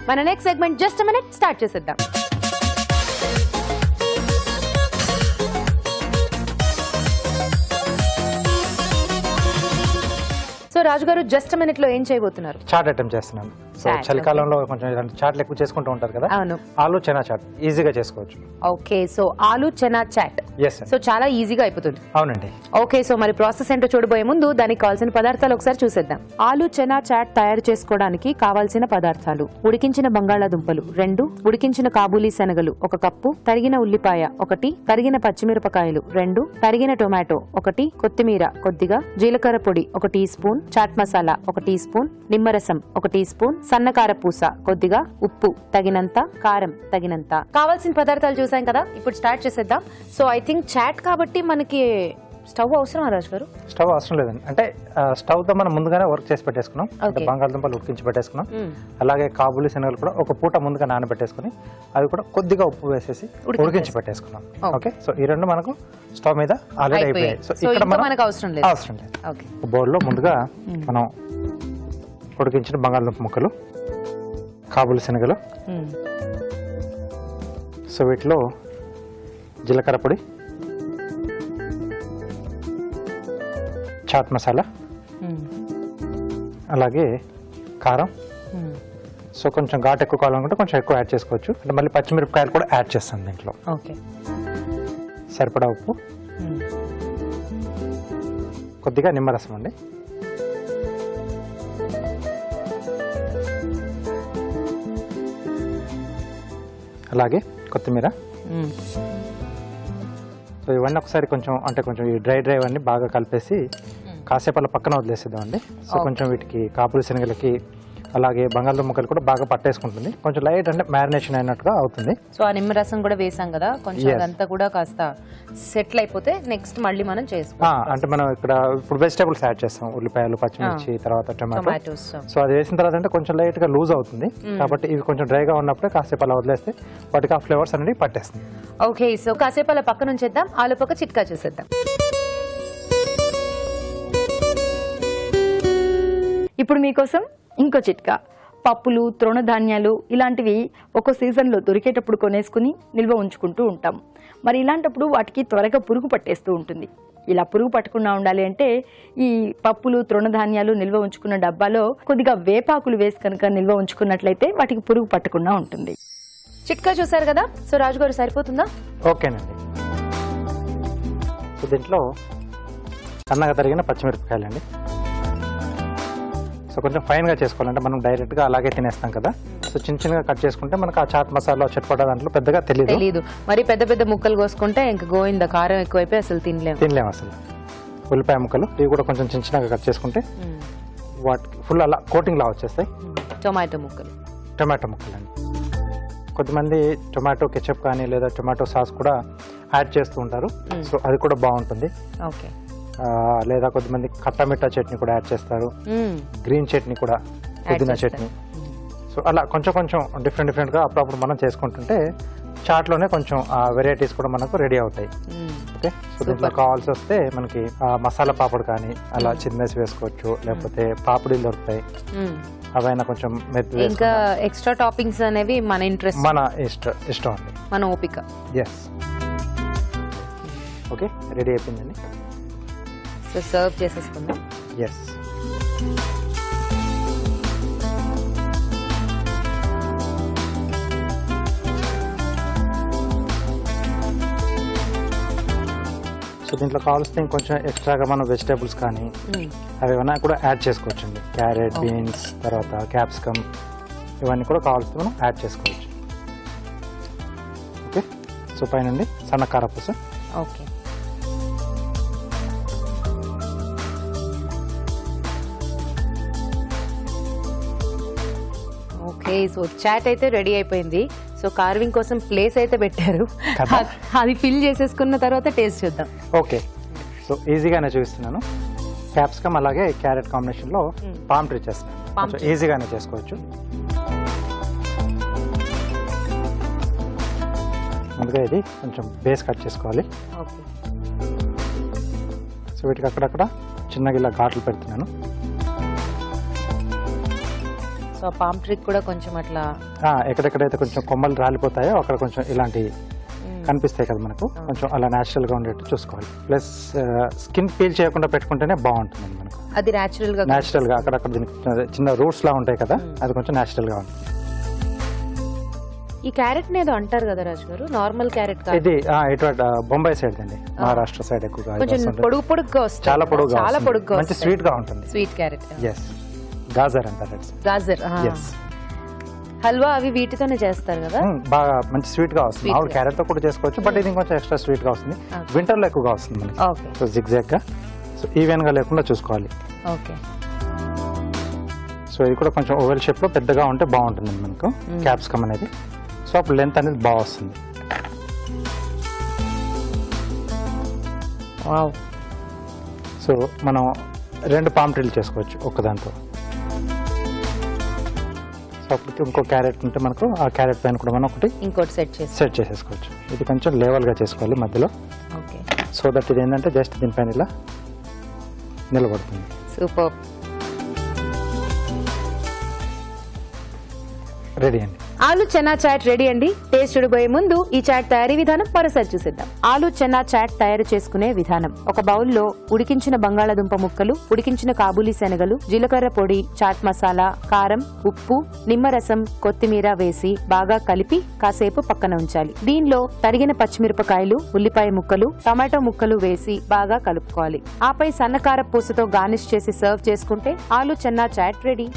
మన next segment just minute start చేసేద్దాం. So రాజు గారు జస్ట్ మినిట్ లో ఏం చేయబోతున్నారు? చాట్ అటెంప్ట్ చేస్తున్నాను. సో చలికాలంలో కొంచెం ఇలాంటి చాట్లు ఎక్కువ చేసుకుంటూ ఉంటారు కదా. అవును. ఆలు చెనా చాట్ ఈజీగా చేసుకోవచ్చు. ఓకే, సో ఆలు చెనా చాట్. సో చాలా ఈజీగా అయిపోతుంది. అవునండి. ఓకే, సో మరి ప్రాసెస్ ఏంటో చూడబోయే ముందు దానికి కావాల్సిన పదార్థాలు ఒకసారి చూసేద్దాం. ఆలు చెనా చాట్ తయారు చేసుకోవడానికి కావాల్సిన పదార్థాలు: ఉడికించిన బంగాళాదుంపలు 2, ఉడికించిన కాబూలీ శనగలు 1 కప్పు, తరిగిన ఉల్లిపాయ 1, తరిగిన పచ్చిమిరపకాయలు 2, తరిగిన టొమాటో 1, కొత్తిమీర కొద్దిగా, జీలకర్ర పొడి 1 teaspoon, chaat masala 1 teaspoon, నిమ్మరసం 1 టీ స్పూన్, సన్నకార పూస కొద్దిగా, ఉప్పు తగినంత, కారం తగినంత. కావాల్సిన పదార్థాలు చూసాం కదా, ఇప్పుడు స్టార్ట్ చేసేద్దాం. సో ఐ థింక్ చాట్ కాబట్టి మనకి స్టవ్ అవసరం రాజు గారు? స్టవ్ అవసరం లేదండి. అంటే స్టవ్ తో మనం ముందుగానే వర్క్ చేసి పెట్టేసుకున్నాం. బంగాళదుంపలు ఉడికించి పెట్టేసుకున్నాం. అలాగే కాబూలీ శనగలు కూడా 1 పూట ముందుగా నానబెట్టేసుకుని అవి కూడా కొద్దిగా ఉప్పు వేసేసి ఉడికించి పెట్టేసుకున్నాం. ఓకే, సో ఈ రెండు మనకు స్టవ్ మీద ఆల్రెడీ అయిపోయాయి. సో ఇక్కడ మనకు అవసరం లేదు. బౌల్లో ముందుగా మనం ఉడికించిన బంగాళదుంప ముక్కలు, కాబూలీ శనగలు, సో వీటిలో జీలకర్ర పొడి, చాట్ మసాలా, అలాగే కారం. సో కొంచెం ఘాటు ఎక్కువ కావాలనుకుంటే కొంచెం ఎక్కువ యాడ్ చేసుకోవచ్చు. అంటే మళ్ళీ పచ్చిమిరపకాయలు కూడా యాడ్ చేస్తాను దీంట్లో. సరిపడా ఉప్పు, కొద్దిగా నిమ్మరసం అండి, అలాగే కొత్తిమీర. సో ఇవన్నీ ఒకసారి కొంచెం అంటే కొంచెం ఈ డ్రై అన్నీ బాగా కలిపేసి కాసేపు అలా పక్కన వదిలేసేద్దామండి. సో కొంచెం వీటికి కాబూలీ శనగలకి అలాగే బంగాళదుంప ముక్కలు కూడా బాగా పట్టేసుకుంటుంది. కొంచెం లైట్ అంటే మ్యారినేషన్ అయినట్టుగా అవుతుంది. సో ఆ నిమ్మరసం కూడా వేసాం కదా, కొంచెం అదంతా కూడా కాస్త సెటిల్ అయిపోతే నెక్స్ట్ మళ్ళీ మనం చేసుకోవాలి. అంటే మనం ఇక్కడ ఇప్పుడు వెజిటేబుల్స్ యాడ్ చేస్తాం, ఉల్లిపాయలు, పచ్చిమిర్చి, తర్వాత టొమాటోస్. సో అది వేసిన తర్వాత అంటే కొంచెం లైట్ గా లూజ్ అవుతుంది. కాబట్టి ఇవి కొంచెం డ్రైగా ఉన్నప్పుడే కాసేపు అలా వదిలేస్తే వాటికి ఆ ఫ్లేవర్స్ అనేది పట్టేస్తుంది. ఓకే, సో కాసేపు అలా పక్కన ఉంచేద్దాం. ఆలు పక్క చిట్కా చేసేద్దాం. ఇప్పుడు మీకోసం ఇంకో చిట్కా. పప్పులు, తృణధాన్యాలు ఇలాంటివి ఒక్కో సీజన్లో దొరికేటప్పుడు కొనేసుకుని నిల్వ ఉంచుకుంటూ ఉంటాం. మరి ఇలాంటప్పుడు వాటికి త్వరగా పురుగు పట్టేస్తూ ఉంటుంది. ఇలా పురుగు పట్టకుండా ఉండాలి అంటే ఈ పప్పులు, తృణధాన్యాలు నిల్వ ఉంచుకున్న డబ్బాలో కొద్దిగా వేపాకులు వేసి కనుక నిల్వ ఉంచుకున్నట్లయితే వాటికి పురుగు పట్టకుండా ఉంటుంది. చిట్కా చూసారు కదా, సో రాజు గారు సరిపోతుందా? ఓకేనండి. సో దీంట్లో సన్నగా తరిగిన పచ్చిమిరపకాయలండి. సో కొంచెం ఫైన్గా చేసుకోవాలంటే మనం డైరెక్ట్గా అలాగే తినేస్తాం కదా. సో చిన్నగా కట్ చేసుకుంటే మనకు ఆ చాట్ మసాలా చట్పటా దాంట్లో పెద్దగా తెలియదు. మరి పెద్ద పెద్ద ముక్కలు కోసుకుంటే ఇంకా గోవింద కారం ఎక్కువైపోయి అసలు తినలేము అసలు. ఉల్లిపాయ ముక్కలు ఇవి కూడా కొంచెం చిన్నగా కట్ చేసుకుంటే వాటికి ఫుల్ అలా కోటింగ్ లా వచ్చేస్తాయి. టొమాటో ముక్కలు అండి. కొంతమంది టొమాటో కెచప్ కానీ లేదా టొమాటో సాస్ కూడా యాడ్ చేస్తూ ఉంటారు. సో అది కూడా బాగుంటుంది. ఓకే, లేదా కొంతమంది కట్టమిట్టా చట్నీ కూడా యాడ్ చేస్తారు, గ్రీన్ చట్నీ కూడా, పుదీనా చట్నీ. సో అలా కొంచెం డిఫరెంట్ గా అప్పుడప్పుడు మనం చేసుకుంటుంటే చాట్లోనే కొంచెం వెరైటీస్ కూడా మనకు రెడీ అవుతాయి. ఓకే, సో దీంట్లో కావాల్సి వస్తే మనకి మసాలా పాపడ్ కానీ అలా చిన్నసి వేసుకోవచ్చు, లేకపోతే పాపడీలు దొరుకుతాయి, అవైనా కొంచెం మెత్తి. ఇంకా ఎక్స్ట్రా టాపింగ్స్ అనేవి మన ఇంట్రెస్ట్, మన ఇష్టం అండి, మన ఓపిక. ఎస్. ఓకే, రెడీ అయిపోయిందండి. సో సర్వ్ చేసేసుకుందాం. ఎస్. సో దీంట్లో కావాల్సిన ఇంకొంచెం ఎక్స్ట్రాగా మనం వెజిటేబుల్స్ కానీ అవి ఏమైనా కూడా యాడ్ చేసుకోవచ్చండి. క్యారెట్, బీన్స్, తర్వాత క్యాప్సికమ్ ఇవన్నీ కూడా కావాల్సి మనం యాడ్ చేసుకోవచ్చు. ఓకే, సో పైనండి సన్నకార పూస. Okay, okay. సో చాట్ అయితే రెడీ అయిపోయింది. సో కార్వింగ్ కోసం ప్లేస్ అయితే పెట్టారు, అది ఫిల్ చేసేసుకున్న తర్వాత టేస్ట్ చేద్దాం. ఓకే, సో ఈజీగానే చూపిస్తున్నాను. క్యాప్సికమ్ అలాగే క్యారెట్ కాంబినేషన్ లో పామ్ ట్రీ చేస్తున్నాను. ఈజీగానే చేసుకోవచ్చు. ముందుగా ఇది కొంచెం బేస్ కట్ చేసుకోవాలి. సో వీటికి అక్కడక్కడ చిన్నగా ఇలా ఘాట్లు పెడుతున్నాను. సో సో పామ్ ట్రిక్ కూడా కొంచెం అట్లా ఎక్కడెక్కడైతే కొంచెం కొమ్మలు రాలిపోతాయో అక్కడ కొంచెం ఇలాంటి కనిపిస్తాయి కదా మనకు, కొంచెం అలా న్యాచురల్ గా ఉండేట్టు చూసుకోవాలి. ప్లస్ స్కిన్ పీల్ చేయకుండా పెట్టుకుంటేనే బాగుంటుంది మనకు. అది న్యాచురల్ గా అక్కడక్కడ దీనికి చిన్న రూట్స్ లా ఉంటాయి కదా, అది కొంచెం న్యాచురల్ గా ఉంటుంది. ఈ క్యారెట్ ఏదో అంటారు కదా రాజు గారు, నార్మల్ క్యారెట్ ఇది ఇటు బొంబాయి సైడ్ అండి, మహారాష్ట్ర సైడ్ ఎక్కువగా పొడుగు పొడుగ్గా వస్తుంది, చాలా పొడుగుగా మంచి స్వీట్ గా ఉంటుంది. స్వీట్ క్యారెట్, గాజర్ అంటారు. గాజర్ హల్వా అవి వీటితోనే చేస్తారు కదా, బాగా మంచి స్వీట్ గా వస్తుంది. మామూలు క్యారెట్ తో కూడా చేసుకోవచ్చు, బట్ ఇది కొంచెం ఎక్స్ట్రా స్వీట్ గా వస్తుంది. వింటర్ లో ఎక్కువగా వస్తుంది మనకి. సో జిగ్జాగ్ గా, సో ఈవెన్ గా లేకుండా చూసుకోవాలి. ఓకే. సో ఇది కూడా కొంచెం ఓవెల్ షేప్ లో పెద్దగా ఉంటే బాగుంటుంది మనకు క్యాప్సికమ్ అనేది. సో అప్పుడు లెంత్ అనేది బాగా వస్తుంది. సో మనం 2 పామ్ ట్రీలు చేసుకోవచ్చు ఒక్కదాంతో. సో అప్పుడు ఇంకో క్యారెట్ ఉంటే మనకు ఆ క్యారెట్ పైన కూడా మనం ఇంకోటి సెట్ చేసేసుకోవచ్చు. ఇది కొంచెం లెవెల్ గా చేసుకోవాలి మధ్యలో. సో దట్ ఇది ఏంటంటే జస్ట్ దీనిపైన ఇలా నిలబడుతుంది. సూపర్. రెడీ అండి. ఆలు చెన్నా చాట్ రెడీ అండి. టేస్ట్ చూడబోయే ముందు ఈ చాట్ తయారీ విధానం మరోసారి చూసేద్దాం. ఆలు చెన్నా చాట్ తయారు చేసుకునే విధానం: ఒక బౌల్లో ఉడికించిన బంగాళాదుంప ముక్కలు, ఉడికించిన కాబూలీ శనగలు, జీలకర్ర పొడి, చాట్ మసాలా, కారం, ఉప్పు, నిమ్మరసం, కొత్తిమీర వేసి బాగా కలిపి కాసేపు పక్కన ఉంచాలి. దీనిలో తరిగిన పచ్చిమిరపకాయలు, ఉల్లిపాయ ముక్కలు, టమాటో ముక్కలు వేసి బాగా కలుపుకోవాలి. ఆపై సన్నకార పూసతో గార్నిష్ చేసి సర్వ్ చేసుకుంటే ఆలు చెన్నా చాట్ రెడీ.